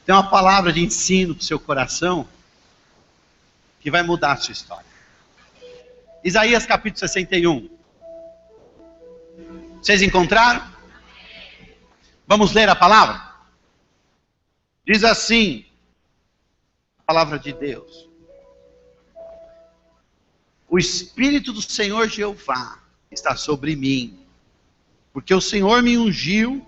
Tem uma palavra de ensino para o seu coração que vai mudar a sua história. Isaías capítulo 61. Vocês encontraram? Vamos ler a palavra? Diz assim, a palavra de Deus. O Espírito do Senhor Jeová está sobre mim, porque o Senhor me ungiu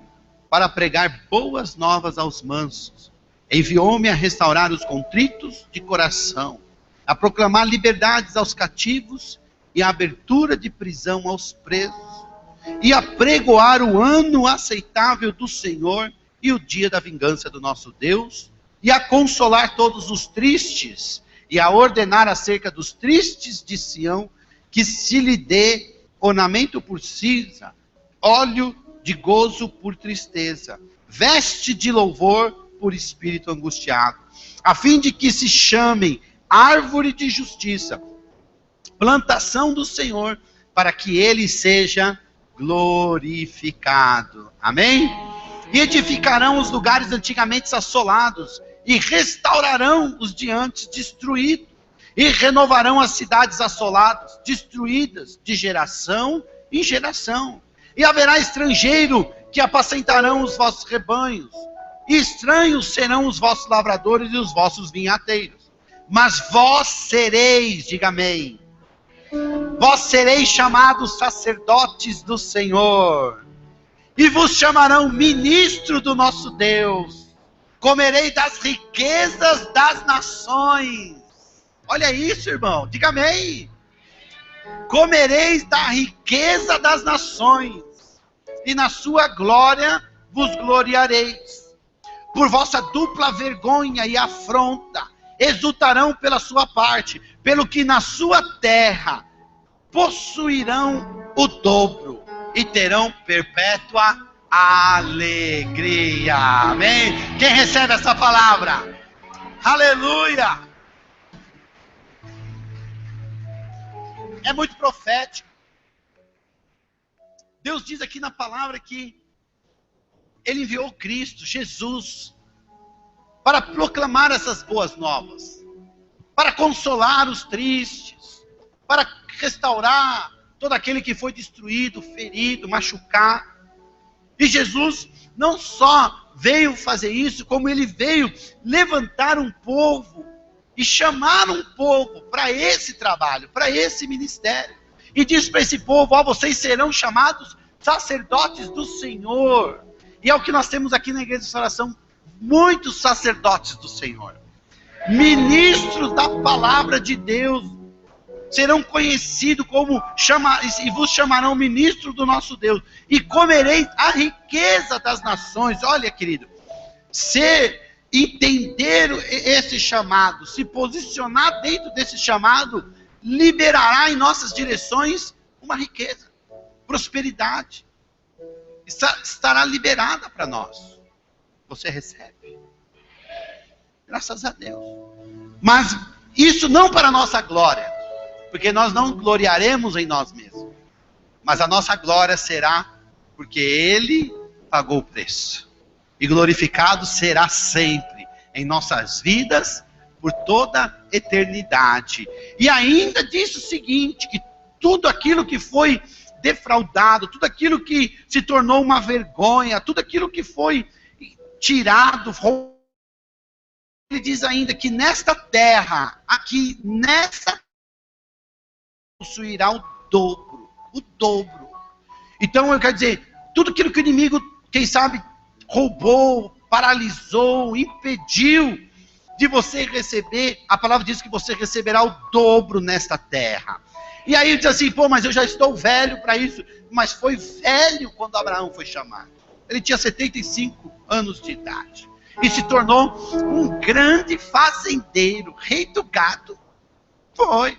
para pregar boas novas aos mansos. Enviou-me a restaurar os contritos de coração, a proclamar liberdades aos cativos e a abertura de prisão aos presos, e a pregoar o ano aceitável do Senhor e o dia da vingança do nosso Deus, e a consolar todos os tristes, e a ordenar acerca dos tristes de Sião, que se lhe dê ornamento por cinza, óleo de gozo por tristeza, veste de louvor por espírito angustiado, a fim de que se chamem árvore de justiça, plantação do Senhor, para que ele seja glorificado. Amém? E edificarão os lugares antigamente assolados, e restaurarão os de antes destruídos, e renovarão as cidades assoladas, destruídas de geração em geração. E haverá estrangeiro que apacentarão os vossos rebanhos, e estranhos serão os vossos lavradores e os vossos vinhateiros. Mas vós sereis, diga amém, vós sereis chamados sacerdotes do Senhor, e vos chamarão ministro do nosso Deus. Comereis das riquezas das nações. Olha isso, irmão, diga amém. Comereis da riqueza das nações, e na sua glória vos gloriareis. Por vossa dupla vergonha e afronta, exultarão pela sua parte, pelo que na sua terra possuirão o dobro, e terão perpétua alegria. Amém? Quem recebe essa palavra? Aleluia! É muito profético. Deus diz aqui na palavra que Ele enviou Cristo, Jesus, para proclamar essas boas novas, para consolar os tristes, para restaurar todo aquele que foi destruído, ferido, machucado. E Jesus não só veio fazer isso, como Ele veio levantar um povo e chamar um povo para esse trabalho, para esse ministério. E diz para esse povo: ó, vocês serão chamados sacerdotes do Senhor. E é o que nós temos aqui na Igreja de Restauração, muitos sacerdotes do Senhor, ministros da palavra de Deus, serão conhecidos como, e vos chamarão ministro do nosso Deus, e comereis a riqueza das nações. Olha, querido, se entender esse chamado, se posicionar dentro desse chamado, liberará em nossas direções uma riqueza, prosperidade, estará liberada para nós. Você recebe, graças a Deus. Mas isso não para a nossa glória, porque nós não gloriaremos em nós mesmos, mas a nossa glória será porque Ele pagou o preço, e glorificado será sempre em nossas vidas por toda a eternidade. E ainda diz o seguinte, que tudo aquilo que foi defraudado, tudo aquilo que se tornou uma vergonha, tudo aquilo que foi tirado, ele diz ainda que nesta terra, aqui nesta possuirá o dobro, o dobro. Então eu quero dizer, tudo aquilo que o inimigo, quem sabe, roubou, paralisou, impediu de você receber, a palavra diz que você receberá o dobro nesta terra. E aí diz assim, pô, mas eu já estou velho para isso. Mas foi velho quando Abraão foi chamado. Ele tinha 75 anos de idade. E se tornou um grande fazendeiro, rei do gado. Foi.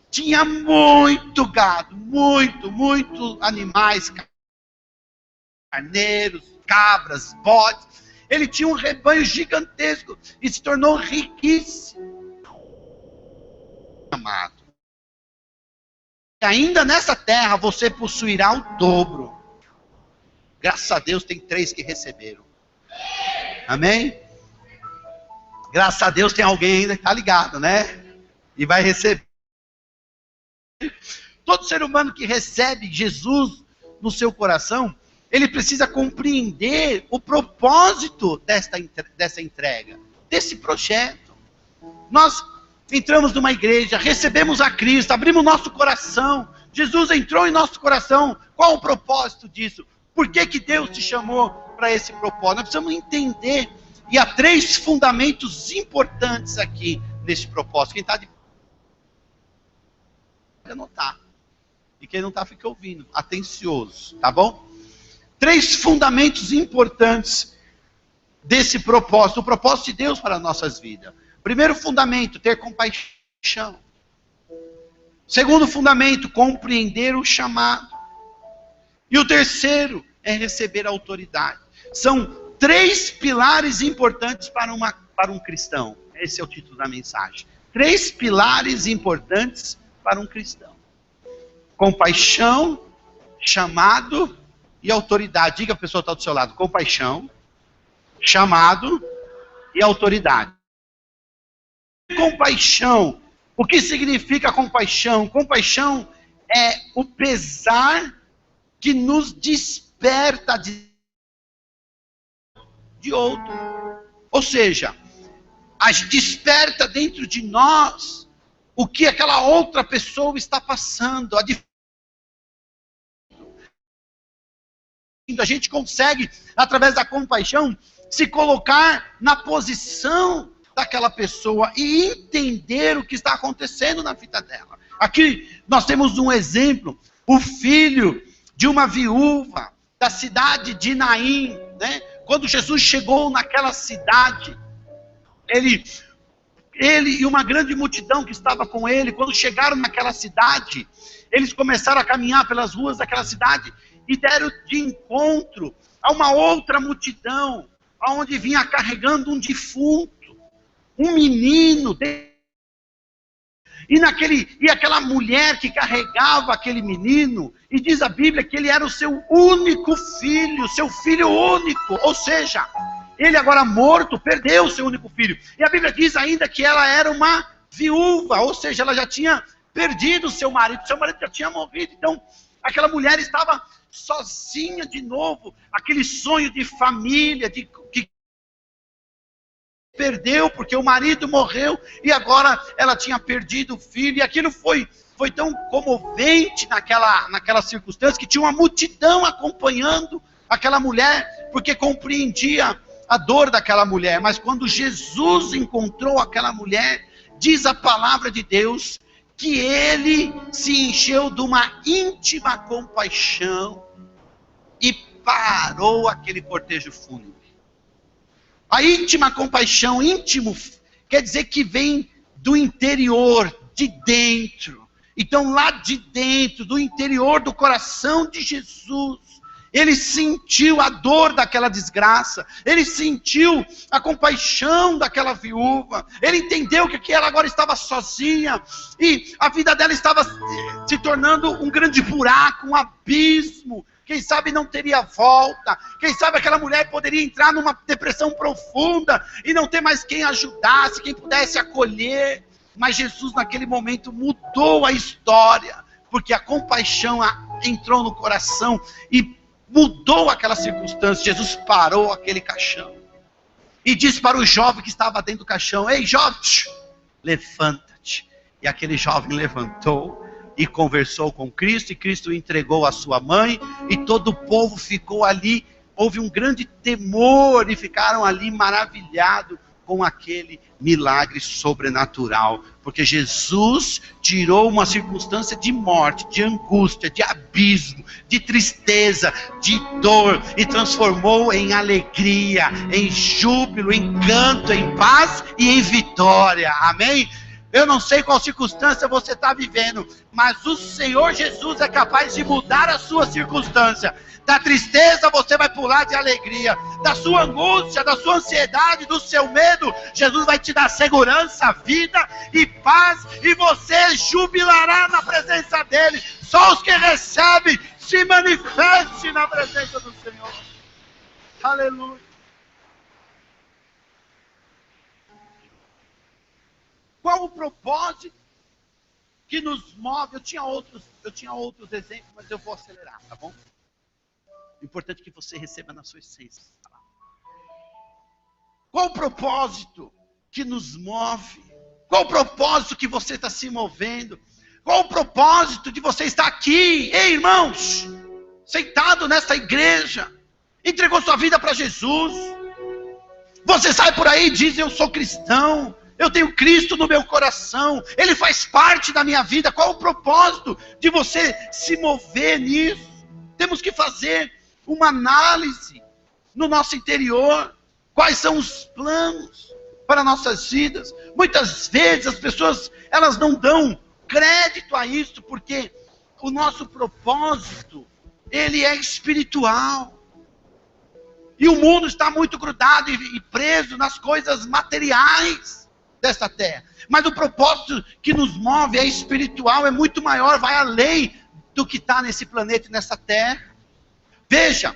Tinha muito gado, muito animais, carneiros, cabras, bodes. Ele tinha um rebanho gigantesco e se tornou riquíssimo. Amado. E ainda nessa terra você possuirá o dobro. Graças a Deus tem 3 que receberam. Amém? Graças a Deus tem alguém ainda que está ligado, né? E vai receber. Todo ser humano que recebe Jesus no seu coração, ele precisa compreender o propósito dessa entrega, desse projeto. Nós entramos numa igreja, recebemos a Cristo, abrimos nosso coração, Jesus entrou em nosso coração. Qual o propósito disso? Por que Deus te chamou para esse propósito? Nós precisamos entender, e há 3 fundamentos importantes aqui nesse propósito. Quem está de anotar. E quem não está, fica ouvindo, atencioso, tá bom? 3 fundamentos importantes desse propósito, o propósito de Deus para as nossas vidas. Primeiro fundamento, ter compaixão. Segundo fundamento, compreender o chamado. E o terceiro é receber a autoridade. São 3 pilares importantes para um cristão. Esse é o título da mensagem. 3 pilares importantes para um cristão: compaixão, chamado e autoridade. Diga a pessoa que está do seu lado: compaixão, chamado e autoridade. Compaixão. O que significa compaixão? Compaixão é o pesar que nos desperta de outro. Ou seja, desperta dentro de nós o que aquela outra pessoa está passando. A gente consegue, através da compaixão, se colocar na posição daquela pessoa e entender o que está acontecendo na vida dela. Aqui nós temos um exemplo: o filho de uma viúva da cidade de Naim, né? Quando Jesus chegou naquela cidade, ele e uma grande multidão que estava com ele, quando chegaram naquela cidade, eles começaram a caminhar pelas ruas daquela cidade e deram de encontro a uma outra multidão, onde vinha carregando um defunto, um menino. E aquela mulher que carregava aquele menino, e diz a Bíblia que ele era o seu único filho, seu filho único, ou seja, ele agora morto, perdeu o seu único filho. E a Bíblia diz ainda que ela era uma viúva, ou seja, ela já tinha perdido o seu marido já tinha morrido. Então, aquela mulher estava sozinha de novo, aquele sonho de família, que perdeu porque o marido morreu e agora ela tinha perdido o filho. E aquilo foi tão comovente naquela circunstância, que tinha uma multidão acompanhando aquela mulher, porque compreendia a dor daquela mulher. Mas quando Jesus encontrou aquela mulher, diz a palavra de Deus que ele se encheu de uma íntima compaixão e parou aquele cortejo fúnebre. A íntima compaixão, íntimo, quer dizer que vem do interior, de dentro. Então lá de dentro, do interior do coração de Jesus, ele sentiu a dor daquela desgraça, ele sentiu a compaixão daquela viúva, ele entendeu que ela agora estava sozinha, e a vida dela estava se tornando um grande buraco, um abismo. Quem sabe não teria volta, quem sabe aquela mulher poderia entrar numa depressão profunda, e não ter mais quem ajudasse, quem pudesse acolher. Mas Jesus naquele momento mudou a história, porque a compaixão entrou no coração e mudou aquela circunstância. Jesus parou aquele caixão e disse para o jovem que estava dentro do caixão: ei, jovem, levanta-te. E aquele jovem levantou e conversou com Cristo, e Cristo o entregou à sua mãe, e todo o povo ficou ali. Houve um grande temor e ficaram ali maravilhados com aquele milagre sobrenatural, porque Jesus tirou uma circunstância de morte, de angústia, de abismo, de tristeza, de dor, e transformou em alegria, em júbilo, em canto, em paz e em vitória. Amém? Eu não sei qual circunstância você está vivendo, mas o Senhor Jesus é capaz de mudar a sua circunstância. Da tristeza você vai pular de alegria, da sua angústia, da sua ansiedade, do seu medo, Jesus vai te dar segurança, vida e paz, e você jubilará na presença dEle. Só os que recebem, se manifeste na presença do Senhor. Aleluia. Qual o propósito que nos move? Eu tinha outros exemplos, mas eu vou acelerar, tá bom? O importante é que você receba na sua essência. Qual o propósito que nos move? Qual o propósito que você está se movendo? Qual o propósito de você estar aqui? Ei, irmãos, sentado nessa igreja, entregou sua vida para Jesus. Você sai por aí e diz: eu sou cristão, eu tenho Cristo no meu coração, Ele faz parte da minha vida. Qual o propósito de você se mover nisso? Temos que fazer uma análise no nosso interior. Quais são os planos para nossas vidas? Muitas vezes as pessoas, elas não dão crédito a isso, porque o nosso propósito, ele é espiritual. E o mundo está muito grudado e preso nas coisas materiais desta terra. Mas o propósito que nos move é espiritual, é muito maior, vai além do que está nesse planeta e nessa terra. Veja,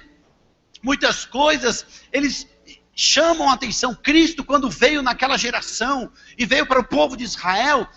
muitas coisas, eles chamam a atenção. Cristo, quando veio naquela geração e veio para o povo de Israel,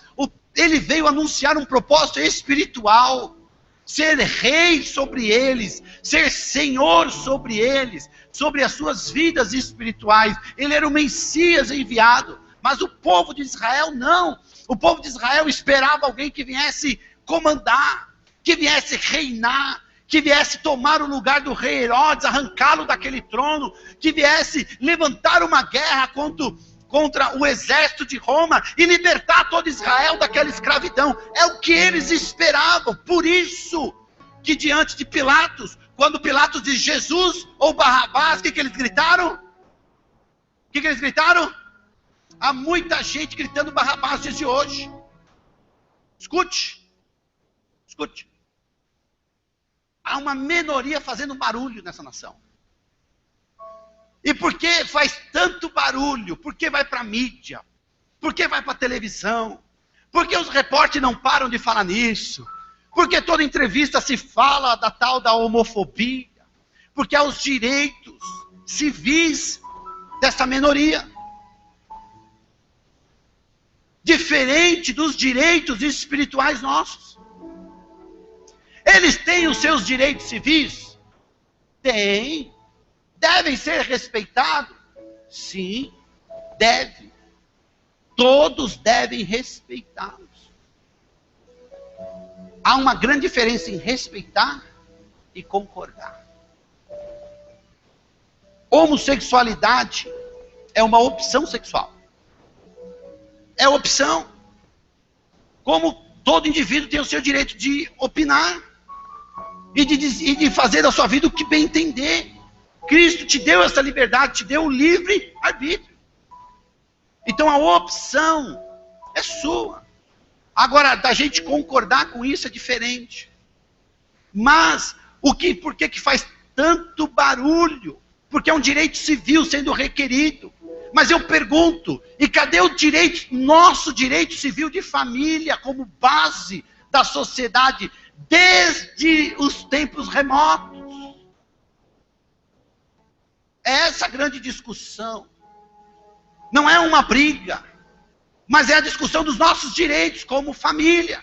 ele veio anunciar um propósito espiritual. Ser rei sobre eles, ser senhor sobre eles, sobre as suas vidas espirituais. Ele era o Messias enviado, mas o povo de Israel não. O povo de Israel esperava alguém que viesse comandar, que viesse reinar, que viesse tomar o lugar do rei Herodes, arrancá-lo daquele trono, que viesse levantar uma guerra contra o exército de Roma e libertar todo Israel daquela escravidão. É o que eles esperavam. Por isso que diante de Pilatos, quando Pilatos diz Jesus ou Barrabás, o que eles gritaram? O que eles gritaram? Há muita gente gritando Barrabás dias de hoje. Escute. Há uma minoria fazendo barulho nessa nação. E por que faz tanto barulho? Por que vai para a mídia? Por que vai para a televisão? Por que os repórteres não param de falar nisso? Por que toda entrevista se fala da tal da homofobia? Porque há os direitos civis dessa minoria. Diferente dos direitos espirituais nossos. Eles têm os seus direitos civis? Têm. Devem ser respeitados? Sim, deve. Todos devem respeitá-los. Há uma grande diferença em respeitar e concordar. Homossexualidade é uma opção sexual. É opção. Como todo indivíduo tem o seu direito de opinar e de fazer da sua vida o que bem entender. Cristo te deu essa liberdade, te deu o livre arbítrio. Então a opção é sua. Agora, da gente concordar com isso é diferente. Mas, por que faz tanto barulho? Porque é um direito civil sendo requerido. Mas eu pergunto, e cadê o direito, nosso direito civil de família, como base da sociedade, desde os tempos remotos? É essa a grande discussão. Não é uma briga, mas é a discussão dos nossos direitos como família.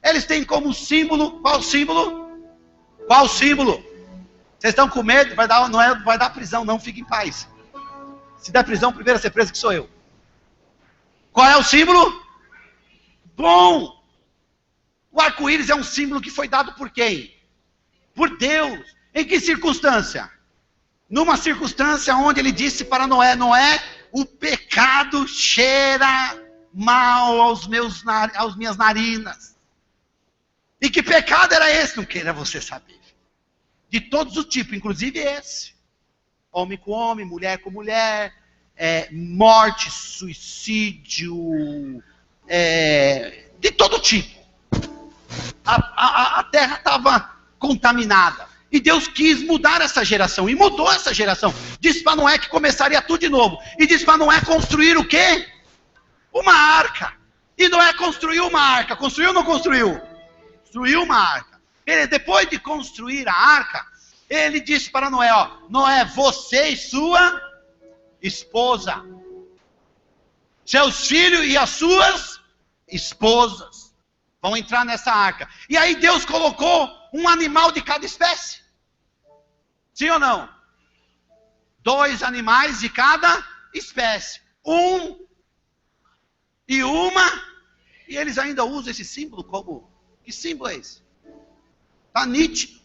Eles têm como símbolo, qual símbolo? Qual símbolo? Vocês estão com medo? Vai dar prisão, não, fique em paz. Se der prisão, primeiro a ser preso que sou eu. Qual é o símbolo? Bom, o arco-íris é um símbolo que foi dado por quem? Por Deus. Em que circunstância? Numa circunstância onde ele disse para Noé: Noé, o pecado cheira mal às minhas narinas. E que pecado era esse? Não queira você saber. De todos os tipos, inclusive esse. Homem com homem, mulher com mulher, morte, suicídio, de todo tipo. A terra estava contaminada. E Deus quis mudar essa geração, e mudou essa geração. Disse para Noé que começaria tudo de novo. E disse para Noé construir o quê? Uma arca. E Noé construiu uma arca. Construiu ou não construiu? Construiu uma arca. Depois de construir a arca, ele disse para Noé: Noé, você e sua esposa, seus filhos e as suas esposas vão entrar nessa arca. E aí Deus colocou um animal de cada espécie. Sim ou não? 2 animais de cada espécie. Um e uma. E eles ainda usam esse símbolo como... Que símbolo é esse? Está nítido.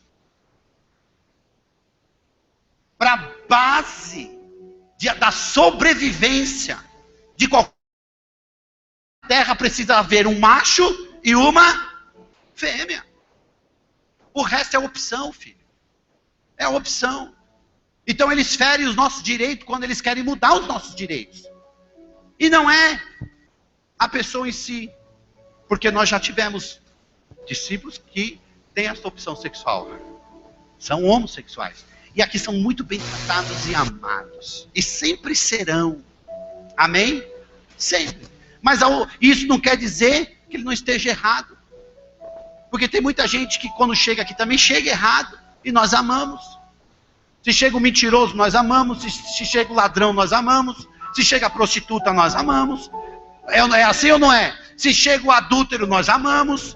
Para a base da sobrevivência de qualquer terra precisa haver um macho e uma fêmea. O resto é opção, filho. É opção. Então eles ferem os nossos direitos quando eles querem mudar os nossos direitos. E não é a pessoa em si. Porque nós já tivemos discípulos que têm essa opção sexual. São homossexuais. E aqui são muito bem tratados e amados. E sempre serão. Amém? Sempre. Mas isso não quer dizer que ele não esteja errado. Porque tem muita gente que quando chega aqui também chega errado. E nós amamos. Se chega o mentiroso, nós amamos. Se chega o ladrão, nós amamos. Se chega a prostituta, nós amamos. É assim ou não é? Se chega o adúltero, nós amamos.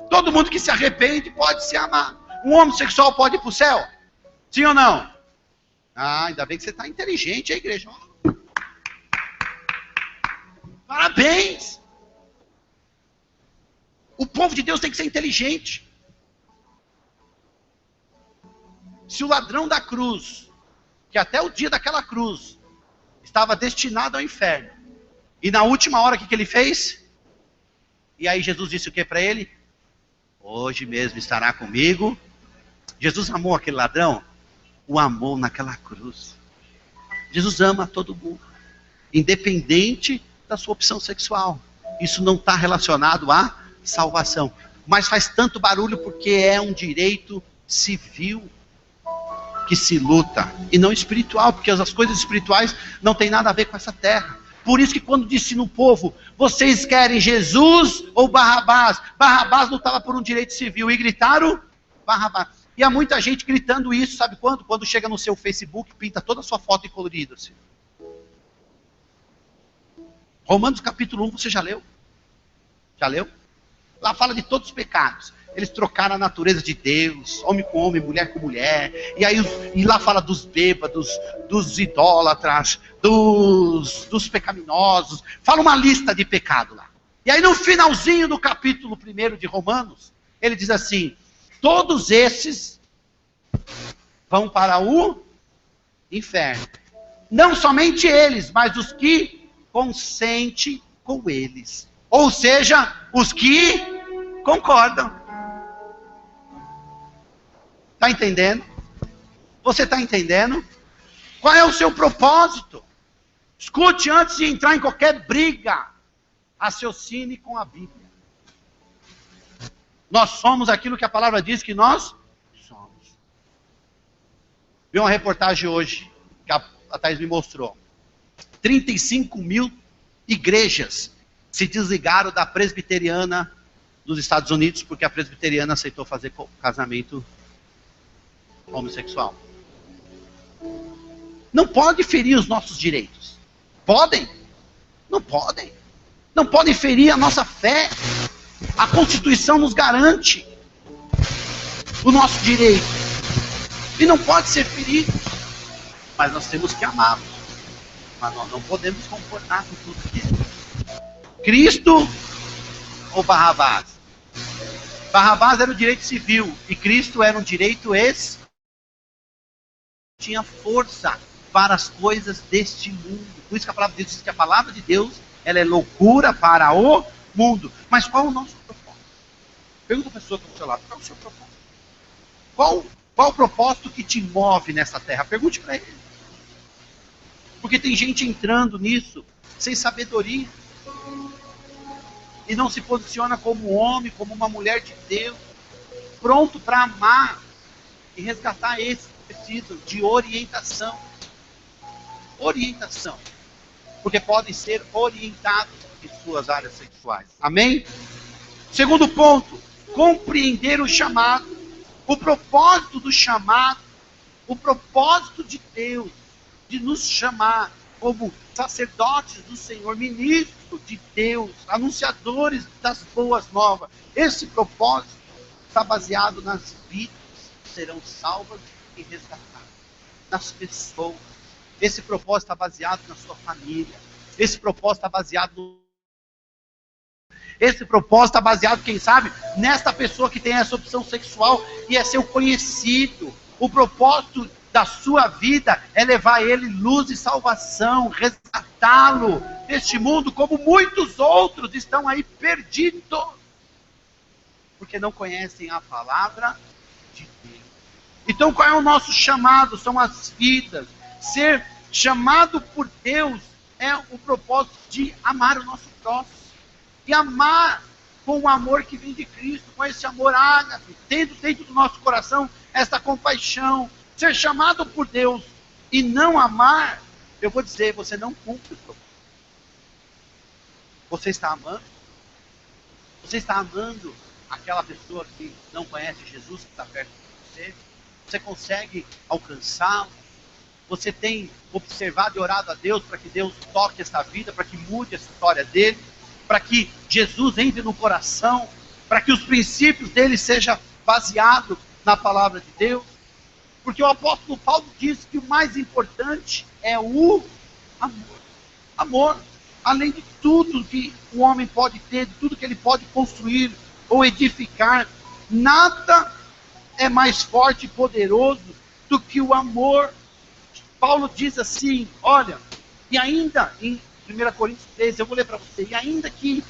Todo mundo que se arrepende pode se amar. Um homossexual pode ir para o céu? Sim ou não? Ah, ainda bem que você está inteligente, hein, igreja? Parabéns! O povo de Deus tem que ser inteligente. Se o ladrão da cruz, que até o dia daquela cruz, estava destinado ao inferno, e na última hora o que ele fez? E aí Jesus disse o que para ele? Hoje mesmo estará comigo. Jesus amou aquele ladrão? O amou naquela cruz. Jesus ama todo mundo, independente da sua opção sexual. Isso não está relacionado à salvação. Mas faz tanto barulho porque é um direito civil que se luta, e não espiritual, porque as coisas espirituais não tem nada a ver com essa terra. Por isso que quando disse no povo, vocês querem Jesus ou Barrabás? Barrabás lutava por um direito civil e gritaram Barrabás. E há muita gente gritando isso, sabe quando? Quando chega no seu Facebook, pinta toda a sua foto em colorido. Assim. Romanos capítulo 1, você já leu? Já leu? Lá fala de todos os pecados. Eles trocaram a natureza de Deus, homem com homem, mulher com mulher. E lá fala dos bêbados, dos idólatras, dos pecaminosos. Fala uma lista de pecado lá. E aí no finalzinho do capítulo 1 de Romanos, ele diz assim, todos esses vão para o inferno. Não somente eles, mas os que consentem com eles. Ou seja, os que concordam. Está entendendo? Você está entendendo? Qual é o seu propósito? Escute antes de entrar em qualquer briga. Raciocine com a Bíblia. Nós somos aquilo que a palavra diz que nós somos. Vi uma reportagem hoje, que a Thaís me mostrou. 35 mil igrejas se desligaram da presbiteriana dos Estados Unidos, porque a presbiteriana aceitou fazer casamento homossexual. Não pode ferir os nossos direitos. Podem? Não podem. Não podem ferir a nossa fé. A Constituição nos garante o nosso direito. E não pode ser ferido. Mas nós temos que amá-los. Mas nós não podemos concordar com tudo isso. Cristo ou Barrabás? Barrabás era o direito civil e Cristo era um direito tinha força para as coisas deste mundo. Por isso que a palavra de Deus diz que a palavra de Deus ela é loucura para o mundo. Mas qual é o nosso propósito? Pergunta a pessoa que está do seu lado, qual é o seu propósito? Qual o propósito que te move nessa terra? Pergunte para ele. Porque tem gente entrando nisso sem sabedoria. E não se posiciona como homem, como uma mulher de Deus, pronto para amar e resgatar esses que precisam de orientação. Orientação. Porque podem ser orientados em suas áreas sexuais. Amém? Segundo ponto, compreender o chamado. O propósito do chamado, o propósito de Deus de nos chamar, como sacerdotes do Senhor, ministros de Deus, anunciadores das boas novas. Esse propósito está baseado nas vidas que serão salvas e resgatadas, nas pessoas. Esse propósito está baseado na sua família. Esse propósito está baseado Esse propósito está baseado, quem sabe, nesta pessoa que tem essa opção sexual e é seu conhecido. O propósito da sua vida é levar ele luz e salvação, resgatá-lo deste mundo, como muitos outros estão aí perdidos, porque não conhecem a palavra de Deus. Então qual é o nosso chamado? São as vidas. Ser chamado por Deus é o propósito de amar o nosso próximo. E amar com o amor que vem de Cristo, com esse amor ágape, tendo dentro do nosso coração esta compaixão. Ser chamado por Deus e não amar, eu vou dizer, você não cumpre o propósito. Você está amando? Você está amando aquela pessoa que não conhece Jesus, que está perto de você? Você consegue alcançá-lo? Você tem observado e orado a Deus para que Deus toque essa vida, para que mude a história dele, para que Jesus entre no coração, para que os princípios dele sejam baseados na palavra de Deus? Porque o apóstolo Paulo diz que o mais importante é o amor. Amor, além de tudo que o homem pode ter, de tudo que ele pode construir ou edificar, nada é mais forte e poderoso do que o amor. Paulo diz assim, olha, e ainda em 1 Coríntios 13, eu vou ler para você, e ainda que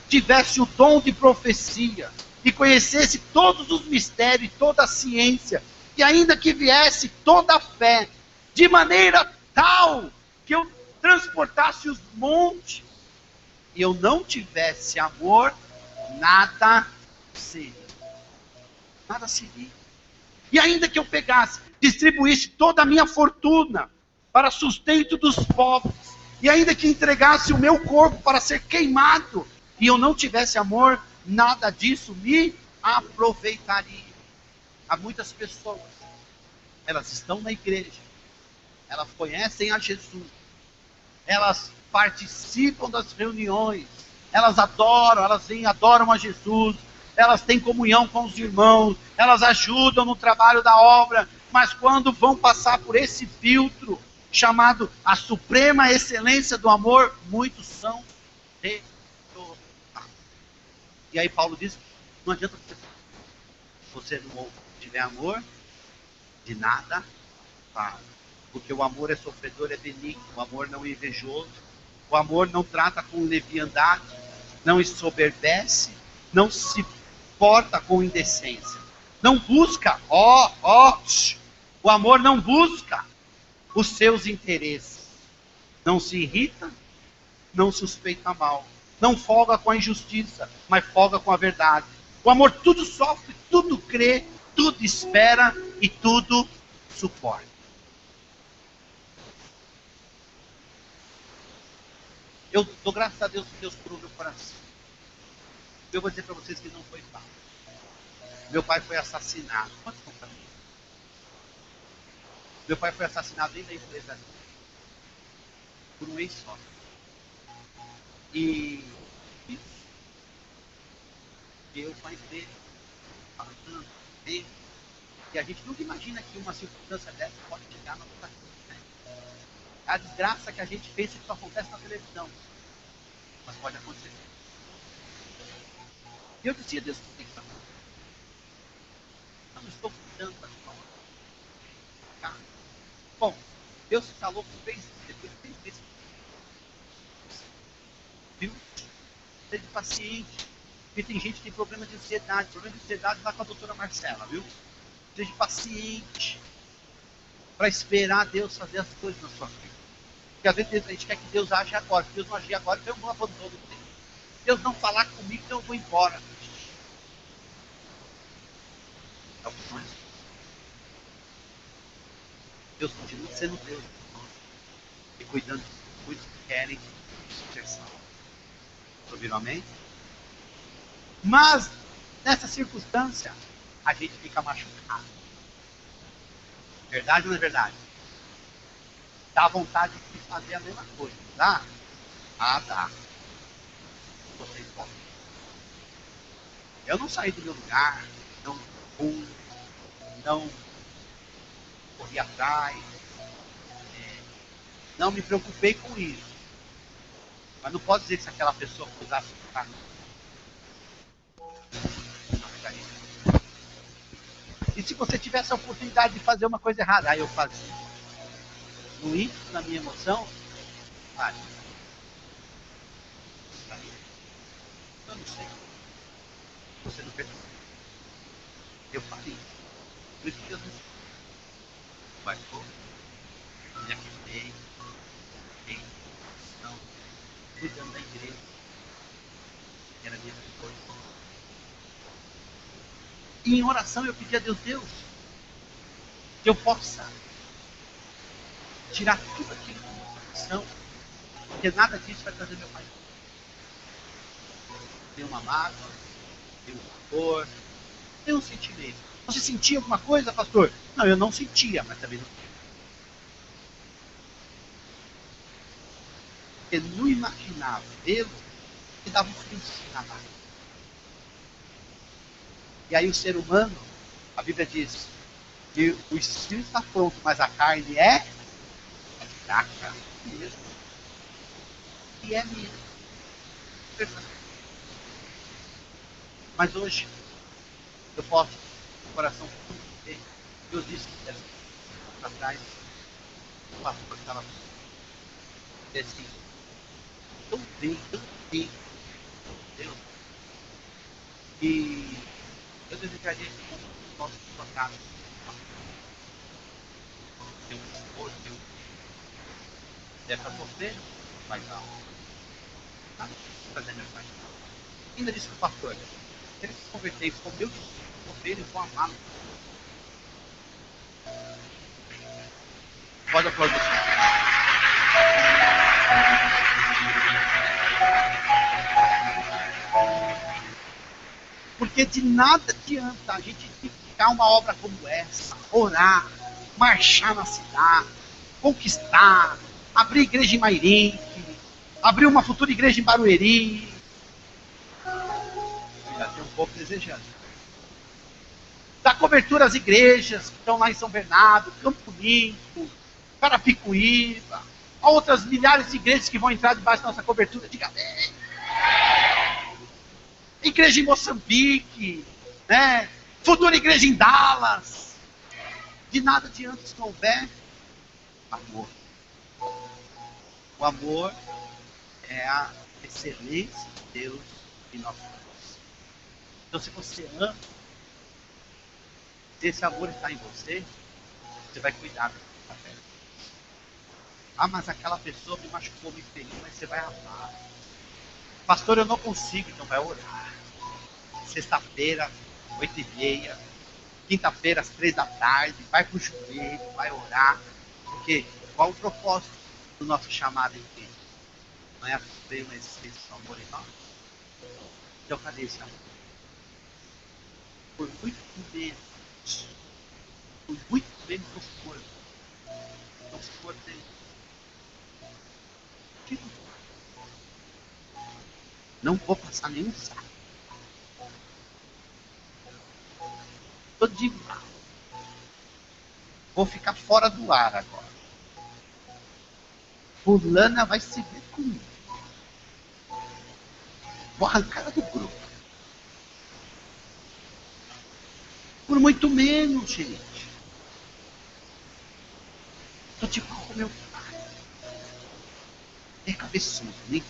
tivesse o dom de profecia, e conhecesse todos os mistérios, toda a ciência, e ainda que viesse toda a fé, de maneira tal que eu transportasse os montes, e eu não tivesse amor, nada seria. Nada seria. E ainda que eu pegasse, distribuísse toda a minha fortuna para sustento dos pobres, e ainda que entregasse o meu corpo para ser queimado, e eu não tivesse amor, nada disso me aproveitaria. Há muitas pessoas, elas estão na igreja, elas conhecem a Jesus, elas participam das reuniões, elas adoram, adoram a Jesus, elas têm comunhão com os irmãos, elas ajudam no trabalho da obra, mas quando vão passar por esse filtro, chamado a suprema excelência do amor, muitos são reprovados. E aí Paulo diz, não adianta você não tiver amor, de nada vale. Porque o amor é sofredor, é benigno, o amor não é invejoso, o amor não trata com leviandade, não ensoberbece, não se porta com indecência, não busca, o amor não busca os seus interesses, não se irrita, não suspeita mal, não folga com a injustiça, mas folga com a verdade. O amor tudo sofre, tudo crê, tudo espera e tudo suporta. Eu dou graças a Deus que Deus curou meu coração. Eu vou dizer para vocês que não foi fácil. Meu pai foi assassinado. Quantos estão para mim? Meu pai foi assassinado dentro da empresa dele, por um ex-sócio. E eu, pai dele, falando, e a gente nunca imagina que uma circunstância dessa pode chegar na nossa vida. Né? A desgraça que a gente pensa que só acontece na televisão, mas pode acontecer. E eu dizia, Deus, por que está acontecendo? Eu não estou cuidando da sua obra. Tá? Bom, Deus se calou por 3 dias, depois de 3 vezes. Viu? Seja paciente. Porque tem gente que tem problema de ansiedade. Problema de ansiedade lá com a doutora Marcela, viu? Seja paciente. Para esperar Deus fazer as coisas na sua vida. Porque às vezes a gente quer que Deus age agora. Se Deus não agir agora, então eu vou abandonar o tempo. Se Deus não falar comigo, então eu vou embora. É o que nós. Deus continua sendo Deus. E cuidando de muitos que querem ser salvos. Ouviram amém? Mas, nessa circunstância, a gente fica machucado. Verdade ou não é verdade? Dá vontade de fazer a mesma coisa, tá? Ah, dá. Vocês podem. Eu não saí do meu lugar, não fui, não corri atrás, não me preocupei com isso. Mas não pode dizer que se aquela pessoa cruzasse o caminho, não ficaria. E se você tivesse a oportunidade de fazer uma coisa errada, aí eu fazia. No ímpeto, na minha emoção, ah, eu não sei. Você não percebeu. Eu falei. Por isso que Deus me marcou, me acreditei, não, cuidando da igreja, que era minha coisa. E em oração eu pedi a Deus, que eu possa tirar tudo aquilo do meu coração, porque nada disso vai trazer meu pai. Tem uma mágoa, tem um rancor, tem um sentimento. Você sentia alguma coisa, pastor? Não, eu não sentia, mas também não. Porque não imaginava vê-lo e dava um frio na barriga. E aí o ser humano, a Bíblia diz que o espírito está pronto, mas a carne é fraca mesmo. E é mesmo. Mas hoje eu posso, o coração bem. Eu disse para trás, o pastor estava assim, tão bem, Deus, e eu desejaria que o mundo fosse tocado. Tem um esforço, tem um. É para você, vai dar. Tá? Fazer meu pai. Ainda disse que o pastor, se ele se converter e for meu discípulo, ele vou amá-lo. Pode aplaudir. Porque de nada adianta a gente edificar uma obra como essa, orar, marchar na cidade, conquistar, abrir igreja em Mairinque, abrir uma futura igreja em Barueri. Já tem um pouco desejando. Dar cobertura às igrejas que estão lá em São Bernardo, Campo Limpo, Carapicuíba, a outras milhares de igrejas que vão entrar debaixo da nossa cobertura. Diga amém. Igreja em Moçambique, né? Futura igreja em Dallas. De nada adianta se não houver amor. O amor é a excelência de Deus em nosso coração. Então, se você ama, se esse amor está em você, você vai cuidar da fé. Ah, mas aquela pessoa me machucou, me feriu, mas você vai amar. Pastor, eu não consigo, então vai orar. Sexta-feira, 8h30, quinta-feira, às 3h, vai pro joelho, vai orar. Porque qual o propósito do nosso chamado em Cristo? Não é ter uma existência de amor em nós? Então, cadê esse amor? Por muito menos do corpo. Não se for dele. Não vou passar nenhum saco. Tô de mal. Vou ficar fora do ar agora. Fulana vai se ver comigo. Vou arrancar ela do grupo. Por muito menos, gente. Tô de mal com meu pai. É cabeçudo, nem.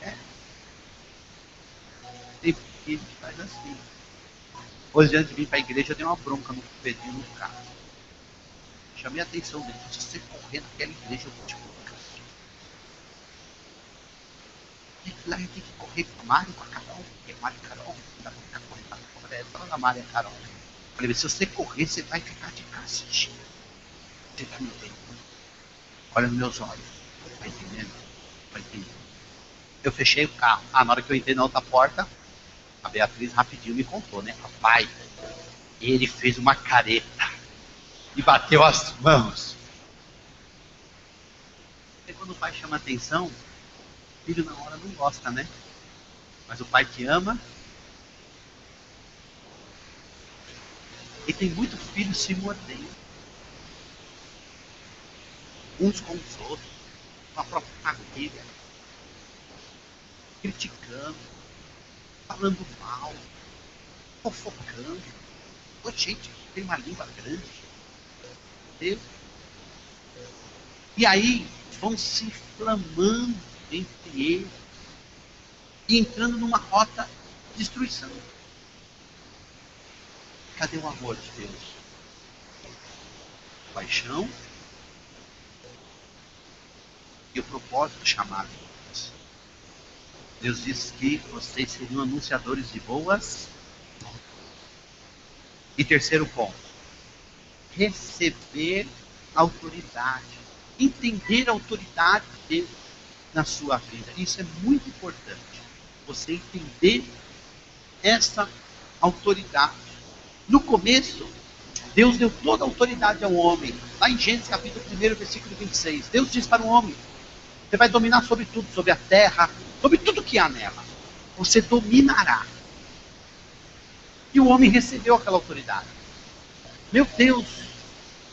É. Tem filho que faz assim. Hoje, antes de vir para a igreja, eu dei uma bronca no pedinho no carro. Chamei a atenção dele. Se você correr naquela igreja, eu vou te colocar. E lá eu tenho que correr com a Mário e com a Carol. Porque a Mário e a Carol, dá pra ficar correndo. Fala da Mário e a Carol. Eu falei, se você correr, você vai ficar de castigo. Você tá me entendendo? Olha nos meus olhos. Vai entendendo? Vai entendendo? Eu fechei o carro. Ah, na hora que eu entrei na outra porta, a Beatriz rapidinho me contou, né? Papai, ele fez uma careta. e bateu as mãos. E quando o pai chama atenção, o filho na hora não gosta, né? Mas o pai que ama. E tem muito filho se mordendo. Uns com os outros. Com a própria família. Criticando. Falando mal. Fofocando. Ô, gente, tem uma língua grande. Deus. E aí vão se inflamando entre eles. E entrando numa rota de destruição. Cadê o amor de Deus? Paixão e o propósito chamado de Deus. Deus disse que vocês seriam anunciadores de boas. E terceiro ponto, receber autoridade, entender a autoridade de Deus na sua vida. Isso é muito importante. Você entender essa autoridade. No começo, Deus deu toda a autoridade ao homem. Lá em Gênesis capítulo 1, versículo 26. Deus diz para o homem: você vai dominar sobre tudo, sobre a terra, sobre tudo que há nela. Você dominará. E o homem recebeu aquela autoridade. Meu Deus,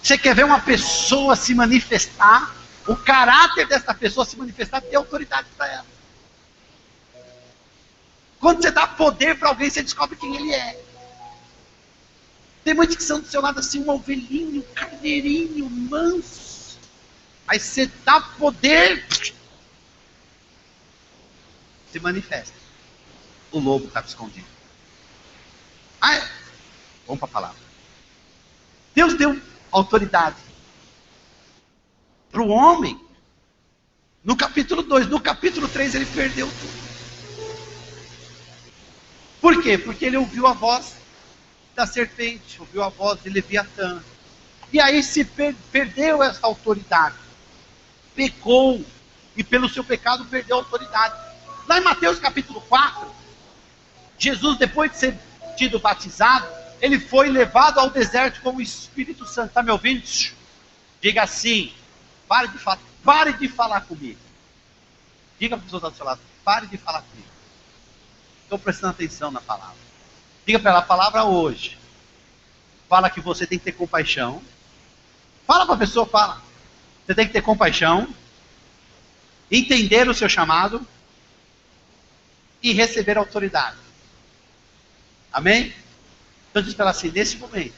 você quer ver uma pessoa se manifestar? O caráter dessa pessoa se manifestar, tem autoridade para ela. Quando você dá poder para alguém, você descobre quem ele é. Tem muitos que são do seu lado assim, um ovelhinho, um carneirinho, manso. Aí você dá poder, se manifesta. O lobo estava escondido. Vamos para a palavra. Deus deu autoridade para o homem no capítulo 2. No capítulo 3 ele perdeu tudo. Por quê? Porque ele ouviu a voz da serpente, ouviu a voz de Leviatã. E aí se perdeu essa autoridade. Pecou. E pelo seu pecado perdeu a autoridade. Lá em Mateus capítulo 4, Jesus, depois de ser tido batizado, ele foi levado ao deserto com o Espírito Santo. Está me ouvindo? Diga assim: pare de falar comigo. Diga para a pessoa do seu lado: pare de falar comigo. Estou prestando atenção na palavra. Diga para ela: a palavra hoje fala que você tem que ter compaixão. Fala para a pessoa, fala. Você tem que ter compaixão, entender o seu chamado e receber autoridade. Amém? Então diz para ela assim: nesse momento,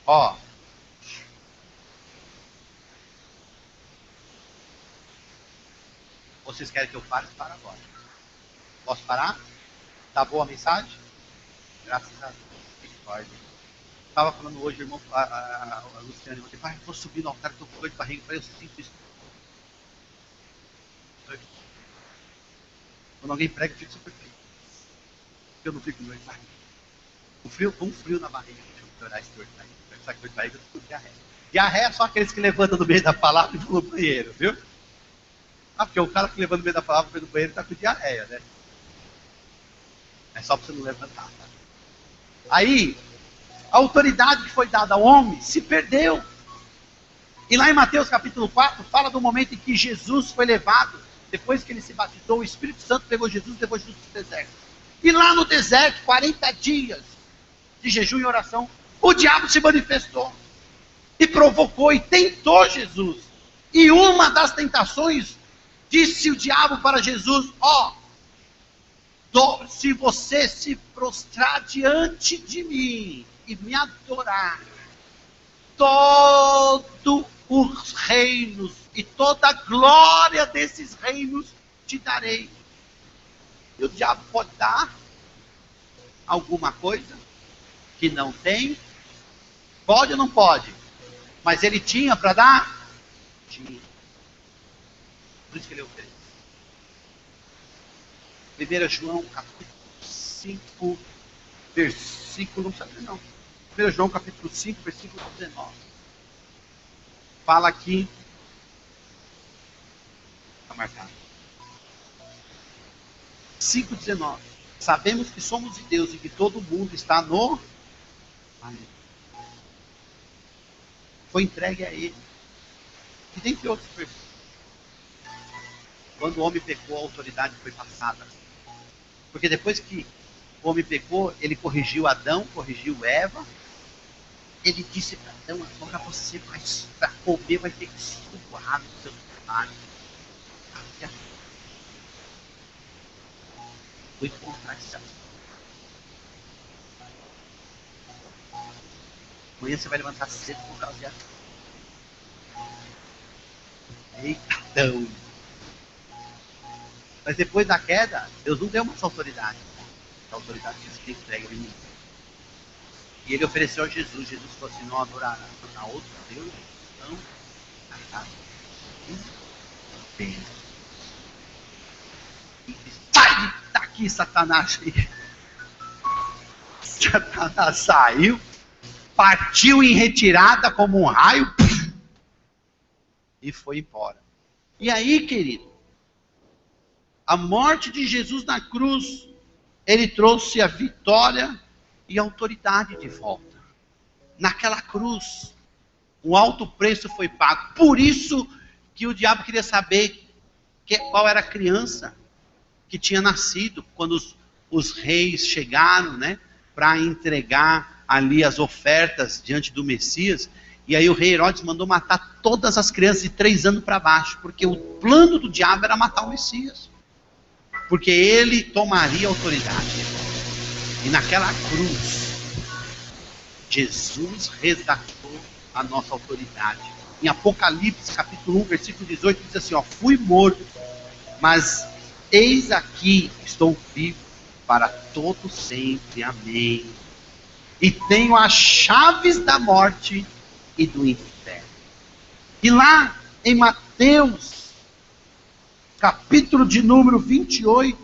ó, vocês querem que eu pare? Para agora. Posso parar? Tá boa a mensagem? Graças a Deus. Estava falando hoje, irmão, a Luciane, ontem: pai, eu estou subindo no altar, estou com dor de barriga. Eu sinto isso. Quando alguém prega, eu fico super frio. Eu não fico com dor de barriga. Um frio na barriga. Deixa eu piorar esse dor de barriga. Essa dor de barriga, eu tô com diarreia. Diarreia é só aqueles que levantam no meio da palavra e vão no banheiro, viu? Porque o cara que levanta no meio da palavra e vai no banheiro está com diarreia, né? É só para você não levantar, tá? Aí, a autoridade que foi dada ao homem se perdeu. E lá em Mateus capítulo 4, fala do momento em que Jesus foi levado, depois que ele se batizou, o Espírito Santo levou Jesus para o deserto. E lá no deserto, 40 dias de jejum e oração, o diabo se manifestou. E provocou e tentou Jesus. E uma das tentações, disse o diabo para Jesus: se você se prostrar diante de mim e me adorar, todos os reinos e toda a glória desses reinos te darei. E o diabo pode dar alguma coisa que não tem? Pode ou não pode? Mas ele tinha para dar? Tinha. Por isso que ele ofereceu. 1 João capítulo 5, versículo, não sabe não. 1 João capítulo 5, versículo 19. Fala aqui. Está marcado. 5,19. Sabemos que somos de Deus e que todo mundo está no... foi entregue a ele. E dentre outros versículos. Quando o homem pecou, a autoridade foi passada. Porque depois que o homem pecou, ele corrigiu Adão, corrigiu Eva. Ele disse para Adão: agora você para comer vai ter que se doar dos seus pecados. Foi encontrar esse assunto. Amanhã você vai levantar cedo por causa de Adão. Eita, Adão. Mas depois da queda, Deus não deu mais autoridade. A autoridade que ele entrega em mim. E ele ofereceu a Jesus. Jesus falou assim: não adorará a outro Deus, não acaba. Bem. Sai daqui, Satanás. Satanás saiu, partiu em retirada como um raio e foi embora. E aí, querido, a morte de Jesus na cruz, ele trouxe a vitória e a autoridade de volta. Naquela cruz, um alto preço foi pago. Por isso que o diabo queria saber qual era a criança que tinha nascido quando os reis chegaram, né, para entregar ali as ofertas diante do Messias. E aí o rei Herodes mandou matar todas as crianças de 3 anos para baixo, porque o plano do diabo era matar o Messias. Porque ele tomaria autoridade. E naquela cruz, Jesus resgatou a nossa autoridade. Em Apocalipse, capítulo 1, versículo 18, diz assim, ó: fui morto, mas eis aqui, estou vivo para todo sempre. Amém. E tenho as chaves da morte e do inferno. E lá em Mateus, capítulo de número 28.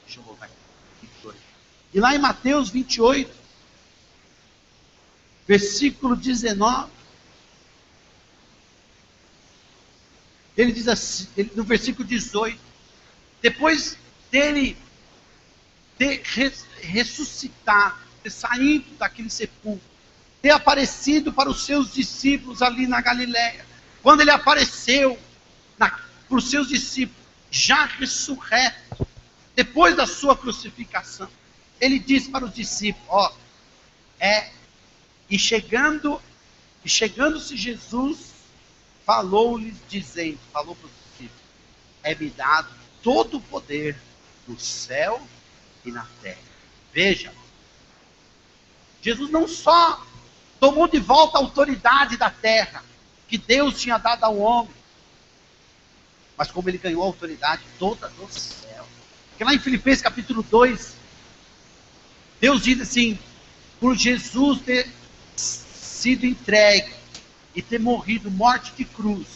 Deixa eu voltar aqui. 28. E lá em Mateus 28, versículo 19. Ele diz assim, no versículo 18. Depois dele ter ressuscitado, ter saído daquele sepulcro, ter aparecido para os seus discípulos ali na Galileia. Quando ele apareceu para os seus discípulos, já ressurreto, depois da sua crucificação, ele disse para os discípulos, ó, e chegando-se Jesus, falou-lhes dizendo, falou para os discípulos, é-me dado todo o poder no céu e na terra. Veja, Jesus não só tomou de volta a autoridade da terra, que Deus tinha dado ao homem, mas como ele ganhou a autoridade toda do céu. Porque lá em Filipenses capítulo 2, Deus diz assim, por Jesus ter sido entregue e ter morrido morte de cruz,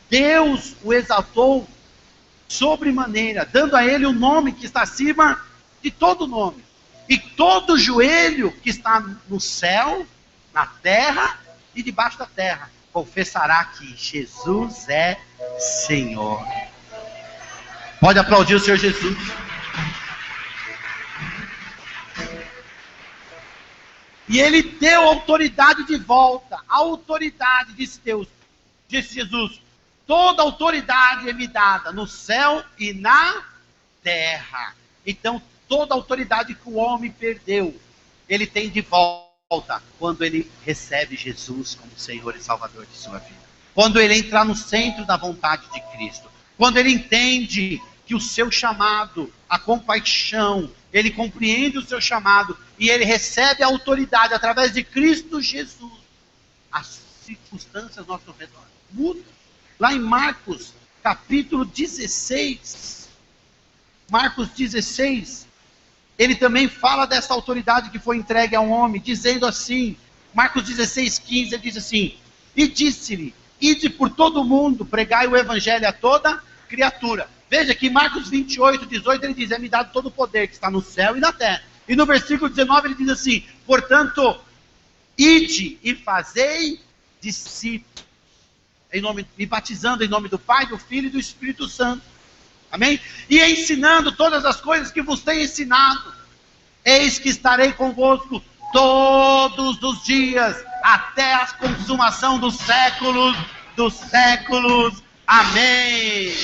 Deus o exaltou sobremaneira, dando a ele o nome que está acima de todo nome. E todo joelho que está no céu, na terra e debaixo da terra, confessará que Jesus é Senhor. Pode aplaudir o Senhor Jesus. E ele deu autoridade de volta. A autoridade, disse Deus, disse Jesus, toda autoridade é me dada no céu e na terra. Então, toda autoridade que o homem perdeu, ele tem de volta quando ele recebe Jesus como Senhor e Salvador de sua vida. Quando ele entrar no centro da vontade de Cristo. Quando ele entende que o seu chamado, a compaixão, ele compreende o seu chamado e ele recebe a autoridade através de Cristo Jesus. As circunstâncias ao nosso redor mudam. Lá em Marcos, capítulo 16, Marcos 16, ele também fala dessa autoridade que foi entregue a um homem, dizendo assim, Marcos 16, 15, ele diz assim, e disse-lhe, ide por todo o mundo, pregai o evangelho a toda criatura. Veja que em Marcos 28, 18, ele diz, é-me dado todo o poder que está no céu e na terra. E no versículo 19 ele diz assim, portanto, ide e fazei discípulos, e batizando em nome do Pai, do Filho e do Espírito Santo. Amém? E ensinando todas as coisas que vos tenho ensinado. Eis que estarei convosco todos os dias, até a consumação dos séculos. Amém.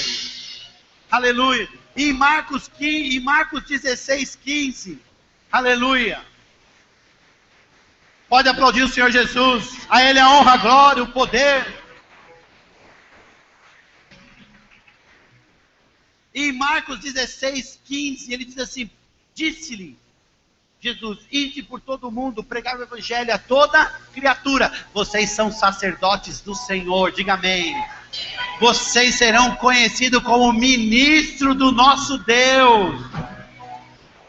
Aleluia. E em Marcos 16:15. Aleluia. Pode aplaudir o Senhor Jesus. A Ele a honra, a glória, o poder. E em Marcos 16:15, ele diz assim: disse-lhe Jesus: ide por todo o mundo, pregar o evangelho a toda criatura. Vocês são sacerdotes do Senhor, diga amém. Vocês serão conhecidos como ministro do nosso Deus.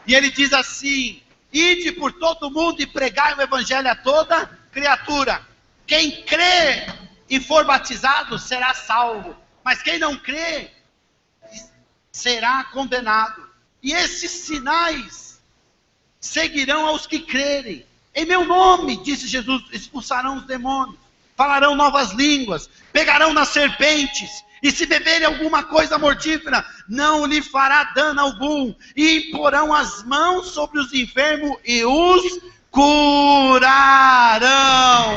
E ele diz assim: ide por todo o mundo e pregai o evangelho a toda criatura. Quem crê e for batizado será salvo, mas quem não crê será condenado. E esses sinais seguirão aos que crerem. Em meu nome, disse Jesus, expulsarão os demônios, falarão novas línguas, pegarão nas serpentes, e se beberem alguma coisa mortífera, não lhe fará dano algum, e imporão as mãos sobre os enfermos e os curarão.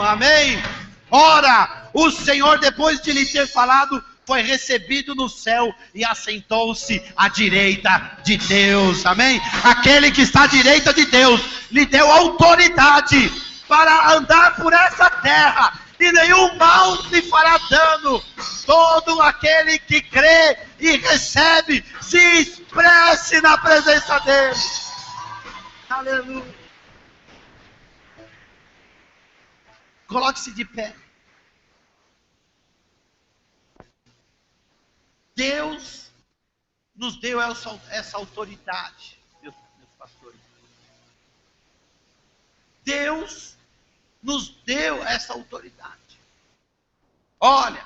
Amém? Ora, o Senhor, depois de lhe ter falado, foi recebido no céu e assentou-se à direita de Deus. Amém? Aquele que está à direita de Deus lhe deu autoridade para andar por essa terra, e nenhum mal lhe fará dano. Todo aquele que crê e recebe, se expresse na presença dele. Aleluia. Coloque-se de pé. Deus nos deu essa autoridade, meus pastores. Deus nos deu essa autoridade. Olha,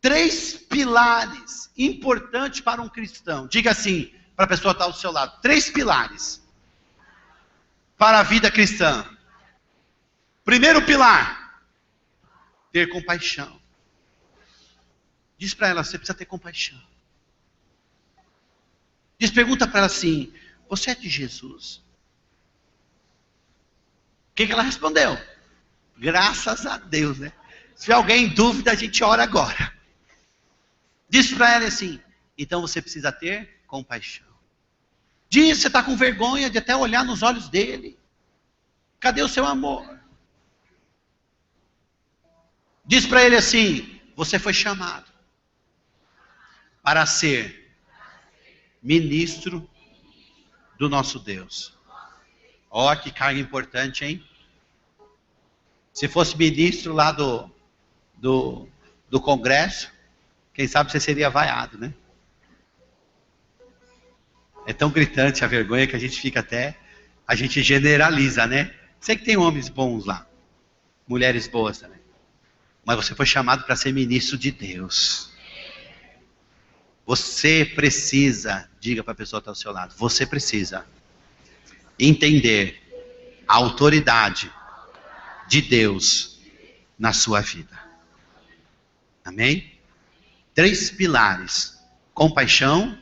3 pilares importantes para um cristão. Diga assim, para a pessoa estar ao seu lado: 3 pilares para a vida cristã. Primeiro pilar: ter compaixão. Diz para ela: você precisa ter compaixão. Pergunta para ela assim: você é de Jesus? O que ela respondeu? Graças a Deus, né? Se alguém em dúvida, a gente ora agora. Diz para ela assim: então você precisa ter compaixão. Diz: você está com vergonha de até olhar nos olhos dele. Cadê o seu amor? Diz para ele assim: você foi chamado para ser ministro do nosso Deus. Ó, que carga importante, hein? Se fosse ministro lá do Congresso, quem sabe você seria vaiado, né? É tão gritante a vergonha que a gente fica a gente generaliza, né? Sei que tem homens bons lá, mulheres boas também. Mas você foi chamado para ser ministro de Deus. Você precisa, diga para a pessoa que está ao seu lado, você precisa entender a autoridade de Deus na sua vida. Amém? 3 pilares: compaixão,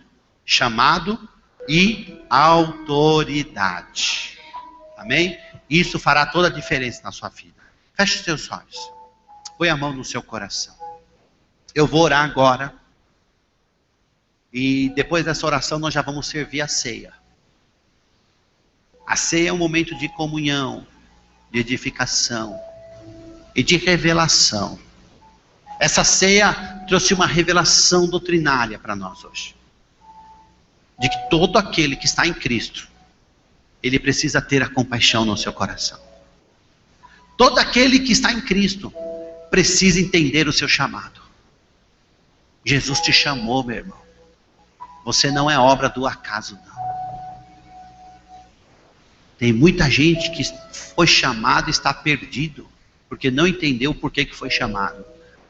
chamado e autoridade. Amém? Isso fará toda a diferença na sua vida. Feche os seus olhos. Põe a mão no seu coração. Eu vou orar agora. E depois dessa oração nós já vamos servir a ceia. A ceia é um momento de comunhão, de edificação e de revelação. Essa ceia trouxe uma revelação doutrinária para nós hoje. De que todo aquele que está em Cristo, ele precisa ter a compaixão no seu coração. Todo aquele que está em Cristo precisa entender o seu chamado. Jesus te chamou, meu irmão. Você não é obra do acaso, não. Tem muita gente que foi chamado e está perdido, porque não entendeu por que foi chamado.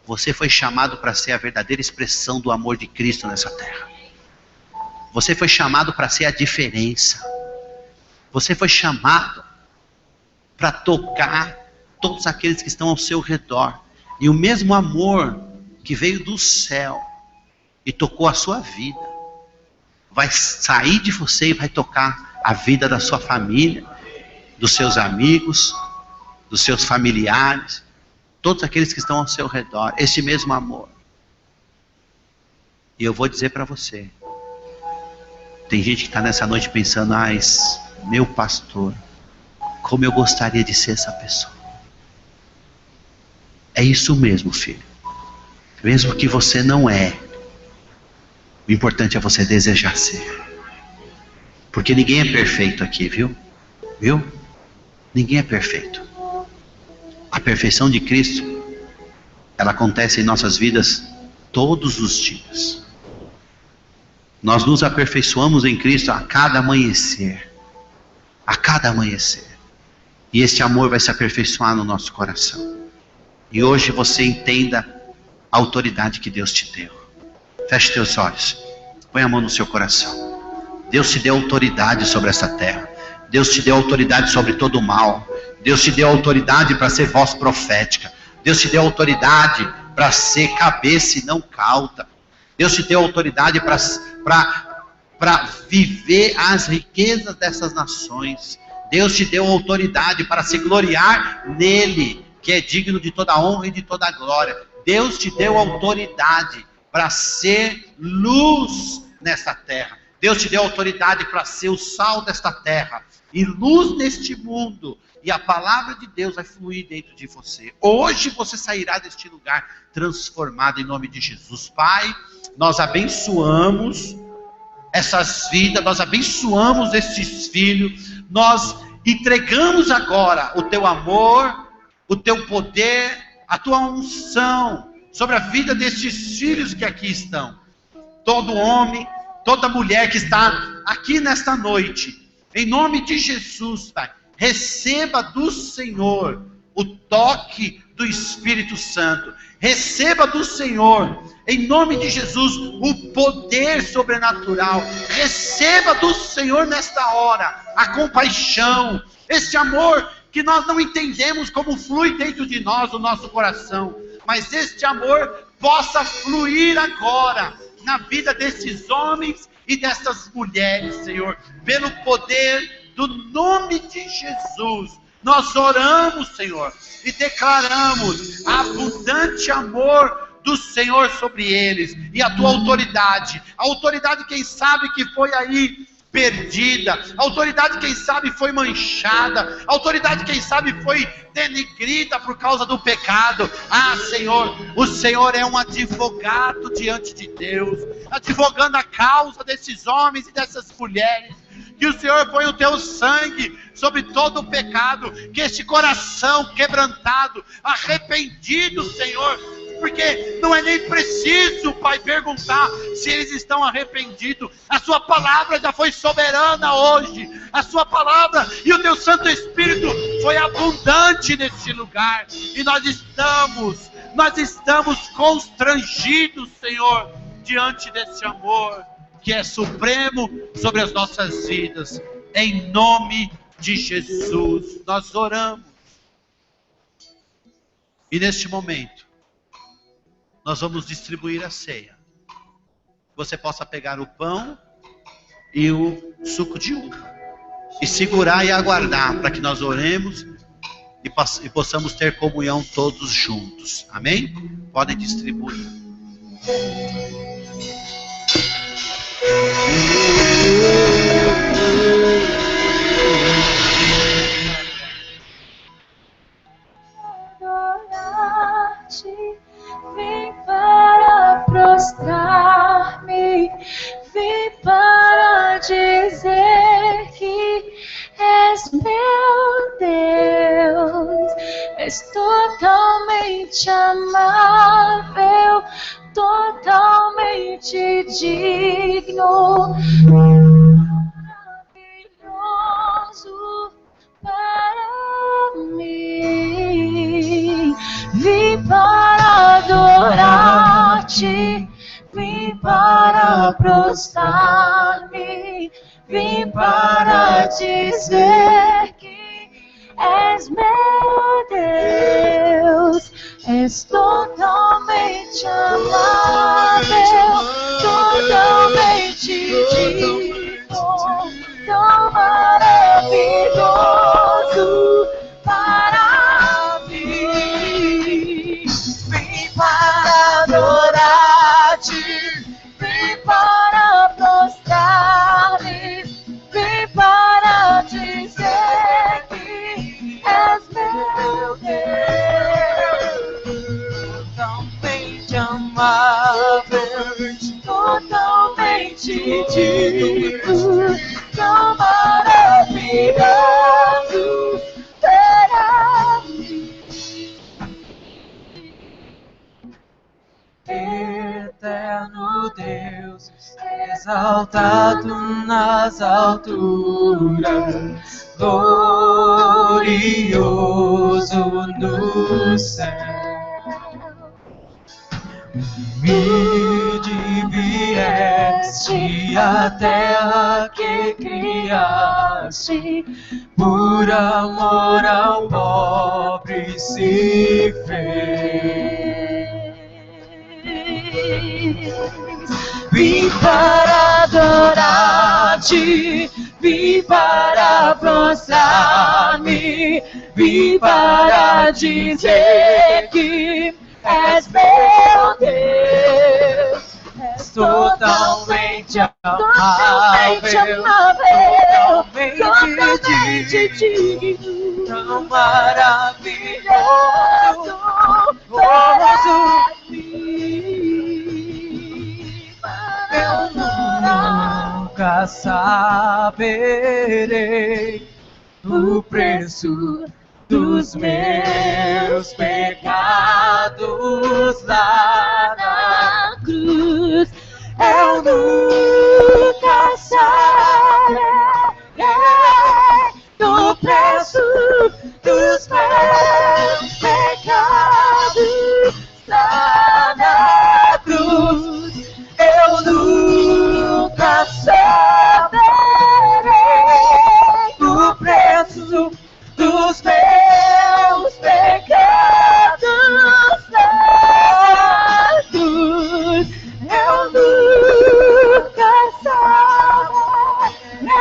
Você foi chamado para ser a verdadeira expressão do amor de Cristo nessa terra. Você foi chamado para ser a diferença. Você foi chamado para tocar todos aqueles que estão ao seu redor. E o mesmo amor que veio do céu e tocou a sua vida, vai sair de você e vai tocar a vida da sua família, dos seus amigos dos seus familiares, todos aqueles que estão ao seu redor, esse mesmo amor. E eu vou dizer para você, tem gente que está nessa noite pensando, meu pastor, como eu gostaria de ser essa pessoa. É isso mesmo, filho. Mesmo que você não é, o importante é você desejar ser. Porque ninguém é perfeito aqui, viu? Ninguém é perfeito. A perfeição de Cristo, ela acontece em nossas vidas todos os dias. Nós nos aperfeiçoamos em Cristo a cada amanhecer. A cada amanhecer. E esse amor vai se aperfeiçoar no nosso coração. E hoje você entenda a autoridade que Deus te deu. Feche teus olhos. Põe a mão no seu coração. Deus te deu autoridade sobre essa terra. Deus te deu autoridade sobre todo o mal. Deus te deu autoridade para ser voz profética. Deus te deu autoridade para ser cabeça e não cauda. Deus te deu autoridade para viver as riquezas dessas nações. Deus te deu autoridade para se gloriar nele, que é digno de toda honra e de toda glória. Deus te deu autoridade para ser luz nesta terra. Deus te deu autoridade para ser o sal desta terra e luz neste mundo. E a palavra de Deus vai fluir dentro de você. Hoje você sairá deste lugar transformado em nome de Jesus. Pai, nós abençoamos essas vidas, nós abençoamos esses filhos, nós entregamos agora o teu amor, o teu poder, a tua unção sobre a vida destes filhos que aqui estão. Todo homem, toda mulher que está aqui nesta noite, em nome de Jesus, Pai, receba do Senhor o toque do Espírito Santo. Receba do Senhor, em nome de Jesus, o poder sobrenatural. Receba do Senhor nesta hora a compaixão, esse amor que nós não entendemos como flui dentro de nós, o nosso coração. Mas este amor possa fluir agora na vida desses homens e dessas mulheres, Senhor, pelo poder do nome de Jesus. Nós oramos, Senhor, e declaramos abundante amor do Senhor sobre eles, e a tua autoridade, a autoridade quem sabe que foi aí perdida, a autoridade quem sabe foi manchada, a autoridade quem sabe foi denegrida por causa do pecado. Senhor, o Senhor é um advogado diante de Deus, advogando a causa desses homens e dessas mulheres. Que o Senhor põe o teu sangue sobre todo o pecado, que este coração quebrantado, arrependido, Senhor, porque não é nem preciso, Pai, perguntar se eles estão arrependidos. A sua palavra já foi soberana hoje, a sua palavra e o teu Santo Espírito foi abundante neste lugar, e nós estamos constrangidos, Senhor, diante desse amor que é supremo sobre as nossas vidas. Em nome de Jesus nós oramos. E neste momento nós vamos distribuir a ceia. Você possa pegar o pão e o suco de uva e segurar e aguardar para que nós oremos e possamos ter comunhão todos juntos. Amém? Podem distribuir. Adorar-te, vim para prostrar-me, vim para dizer que és meu Deus, és totalmente amável, totalmente digno, maravilhoso para mim. Vim para adorar-te, vim para prostrar-me, vim para dizer que és meu Deus, és totalmente amável, totalmente digno, tão maravilhoso para amável, totalmente digno, tão maravilhoso para mim. Eterno Deus, exaltado nas alturas, glorioso no céu. Humilde vieste a terra que criaste, por amor ao pobre se fez. Vim para adorar-te, vim para prostrar-me, vim para dizer que és meu Deus, és totalmente amável, totalmente digno, tão maravilhoso para mim. Eu nunca saberei o preço dos meus pecados lá na cruz. Eu nunca saberei o preço dos meus pecados lá na cruz. Eu nunca saberei o preço dos meus pecados na cruz. Eu nunca saberei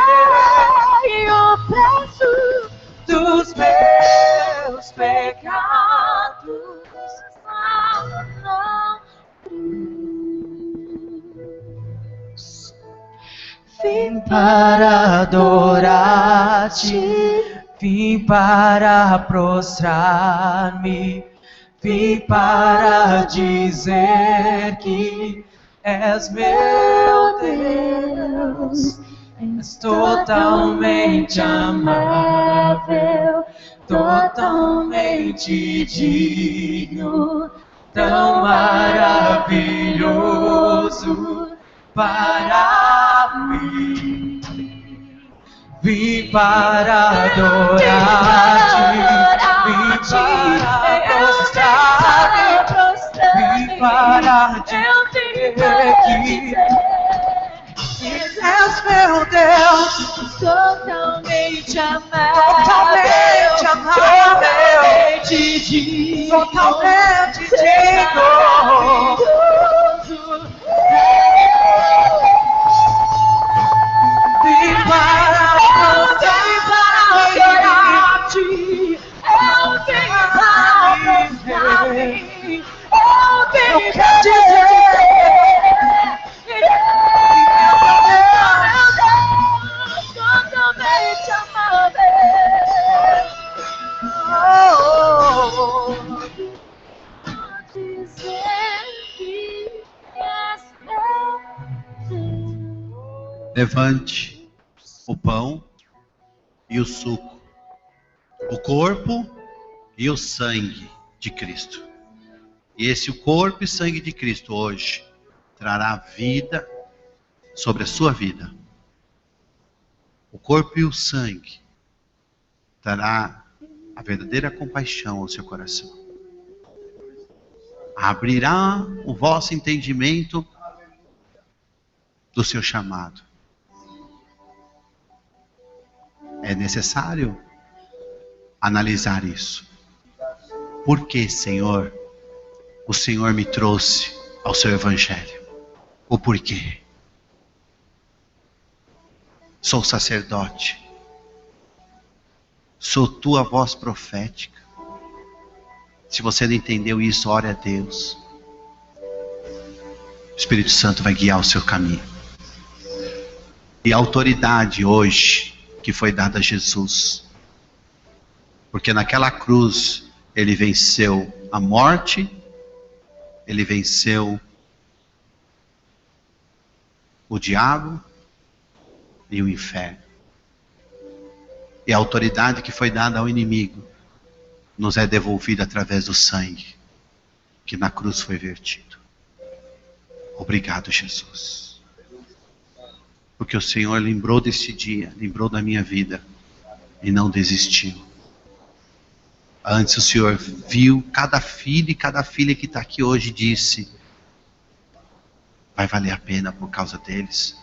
o preço dos meus pecados na cruz. Vim para adorar-te, vim para prostrar-me, vim para dizer que és meu Deus, és totalmente amável, totalmente digno, tão maravilhoso para mim. Vim para adorar-te, vim para prostrar-me, vim para dizer que és meu Deus, totalmente amável, totalmente digno, totalmente digno. Vim para adorar-te, eu vim para prostrar-me, eu vim para dizer que meu Deus, totalmente amável. Dizer que és meu Deus. Levante o pão e o suco, o corpo e o sangue de Cristo. E esse o corpo e sangue de Cristo hoje trará vida sobre a sua vida. O corpo e o sangue trará a verdadeira compaixão ao seu coração. Abrirá o vosso entendimento do seu chamado. É necessário analisar isso. Por que, Senhor, o Senhor me trouxe ao seu evangelho? O porquê? Sou sacerdote. Sou tua voz profética. Se você não entendeu isso, ore a Deus. O Espírito Santo vai guiar o seu caminho. E a autoridade hoje que foi dada a Jesus, porque naquela cruz ele venceu a morte Ele venceu o diabo e o inferno. E a autoridade que foi dada ao inimigo nos é devolvida através do sangue que na cruz foi vertido. Obrigado, Jesus. Porque o Senhor lembrou desse dia, lembrou da minha vida e não desistiu. Antes o Senhor viu cada filho e cada filha que está aqui hoje e disse: vai valer a pena por causa deles.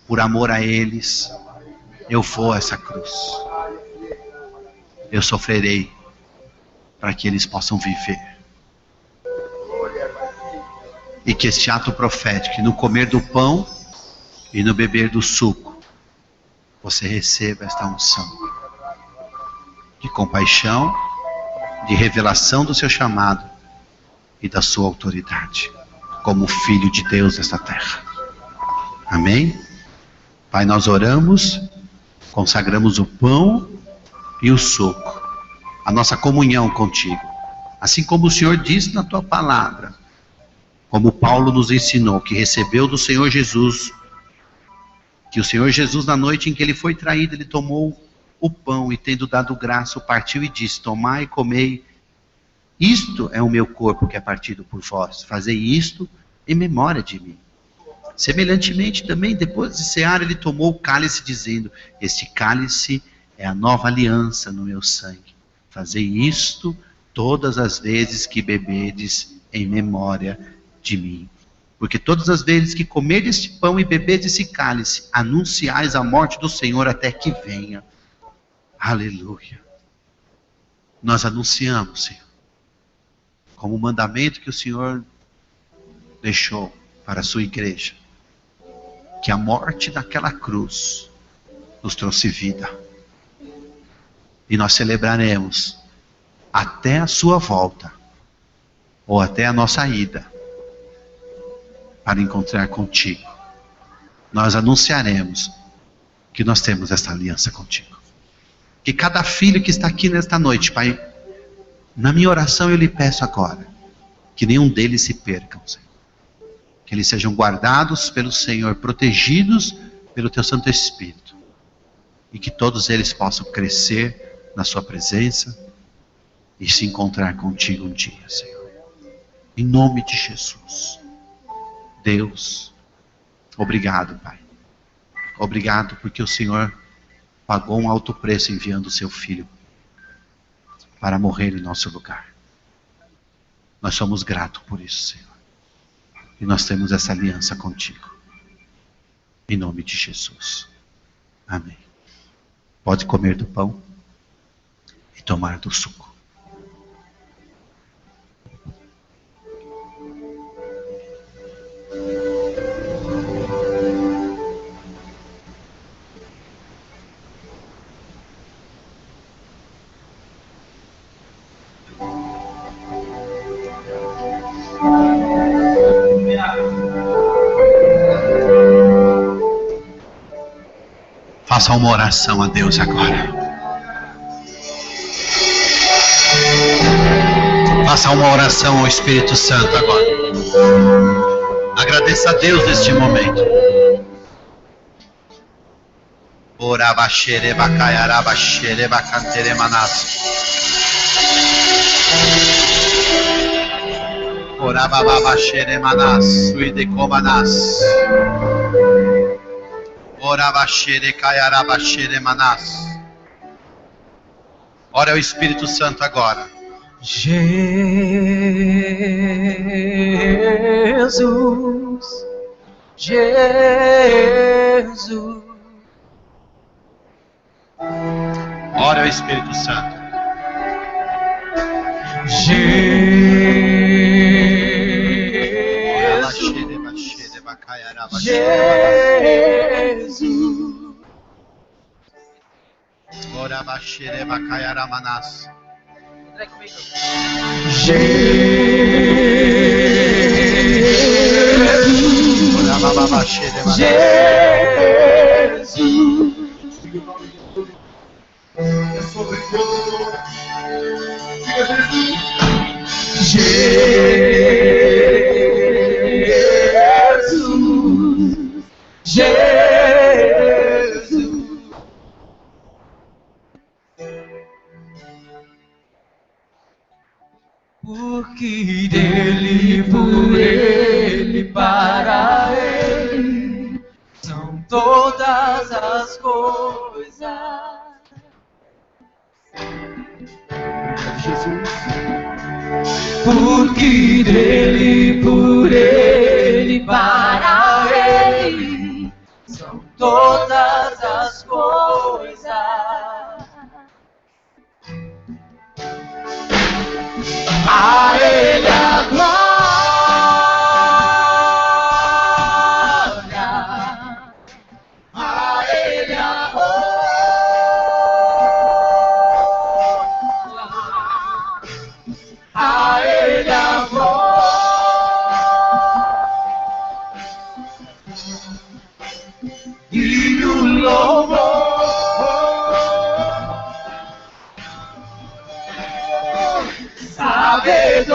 Por amor a eles, eu vou a essa cruz. Eu sofrerei para que eles possam viver. E que este ato profético, no comer do pão e no beber do suco, você receba esta unção de compaixão, de revelação do seu chamado e da sua autoridade como filho de Deus nesta terra. Amém? Pai, nós oramos, consagramos o pão e o suco, a nossa comunhão contigo, assim como o Senhor disse na tua palavra, como Paulo nos ensinou, que recebeu do Senhor Jesus, que o Senhor Jesus, na noite em que ele foi traído, ele tomou o pão e, tendo dado graça, o partiu e disse: tomai e comei, isto é o meu corpo que é partido por vós, fazei isto em memória de mim. Semelhantemente também, depois de cear, ele tomou o cálice, dizendo: este cálice é a nova aliança no meu sangue, fazei isto todas as vezes que bebedes em memória de mim. Porque todas as vezes que comerdes este pão e bebedes esse cálice, anunciais a morte do Senhor até que venha. Aleluia. Nós anunciamos, Senhor, como o mandamento que o Senhor deixou para a sua igreja, que a morte daquela cruz nos trouxe vida. E nós celebraremos até a sua volta, ou até a nossa ida, para encontrar contigo. Nós anunciaremos que nós temos essa aliança contigo. Que cada filho que está aqui nesta noite, Pai, na minha oração eu lhe peço agora, que nenhum deles se percam, Senhor. Que eles sejam guardados pelo Senhor, protegidos pelo Teu Santo Espírito. E que todos eles possam crescer na Sua presença e se encontrar contigo um dia, Senhor. Em nome de Jesus. Deus, obrigado, Pai. Obrigado porque o Senhor pagou um alto preço enviando o seu Filho para morrer em nosso lugar. Nós somos gratos por isso, Senhor. E nós temos essa aliança contigo. Em nome de Jesus. Amém. Pode comer do pão e tomar do suco. Faça uma oração a Deus agora. Faça uma oração ao Espírito Santo agora. Agradeça a Deus neste momento. Orabaxere bacaiarabaxere bacantere manas. Orababaxere manas, suidecomanas. Orabaxere caiarabaxere manas. Ora ao Espírito Santo agora. Jesus, Jesus. Ora ao Espírito Santo. Jesus. Ora baixere bacaiara manas. Jesus. Ora babaxere manas. Jesus. É sobre tudo. Diga Jesus. Jesus. porque dele, por ele, para ele são todas as coisas. A ele a glória, a ele a honra, a ele a glória e o louvor.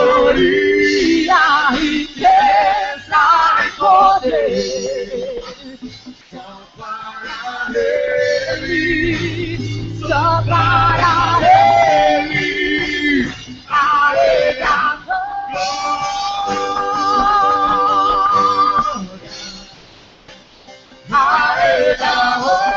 Sabedoria, riqueza e poder só para ele, só para ele, a ele a glória, a ele a honra.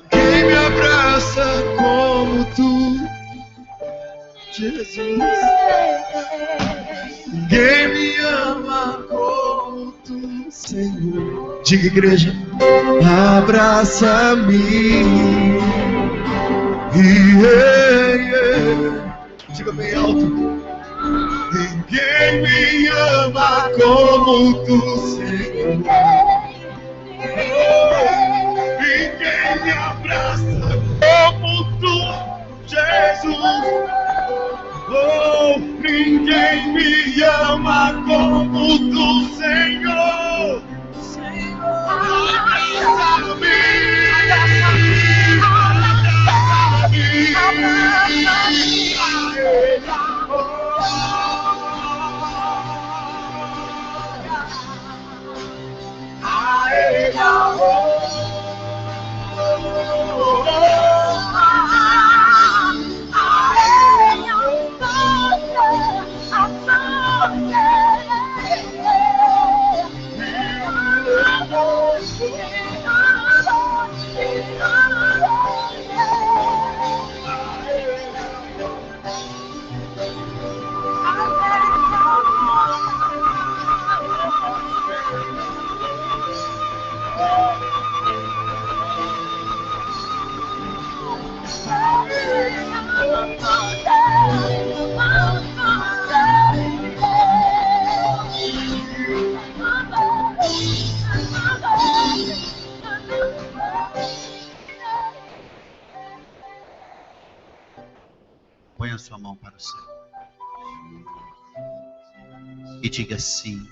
Quem me abraça como tu, Jesus. Quem me ama como tu, Senhor. Diga, igreja, abraça-me. Diga bem alto. Ninguém me ama como tu, Senhor. Ninguém me abraça como tu, Jesus. Oh, ninguém me ama como tu, Senhor. Abraça-me, Põe a sua mão para o céu e diga assim: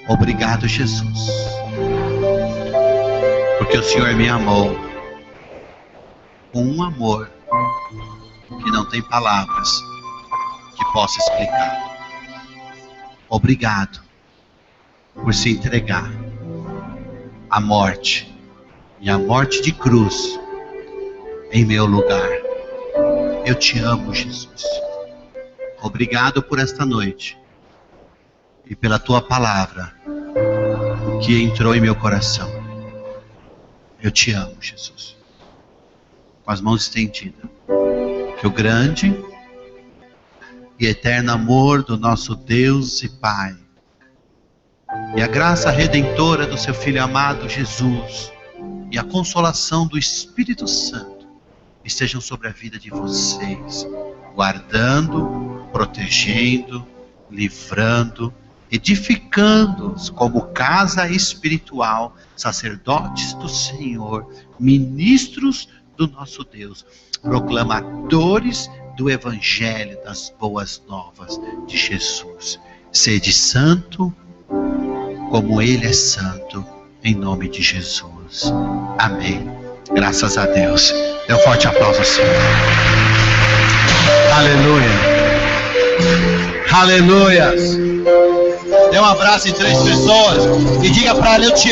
obrigado, Jesus, porque o Senhor me amou com um amor que não tem palavras que possa explicar. Obrigado por se entregar à morte, e à morte de cruz em meu lugar. Eu te amo, Jesus. Obrigado por esta noite e pela tua palavra que entrou em meu coração. Eu te amo, Jesus. Com as mãos estendidas, que o grande e eterno amor do nosso Deus e Pai, e a graça redentora do seu Filho amado Jesus, e a consolação do Espírito Santo estejam sobre a vida de vocês, guardando, protegendo, livrando, edificando-os como casa espiritual, sacerdotes do Senhor, ministros do nosso Deus, proclamadores do Evangelho das boas novas de Jesus. Sede santo, como Ele é santo, em nome de Jesus. Amém. Graças a Deus. Dê um forte aplauso ao Senhor. Aleluia. Aleluia. Dê um abraço em 3 pessoas e diga para ela: eu te amo.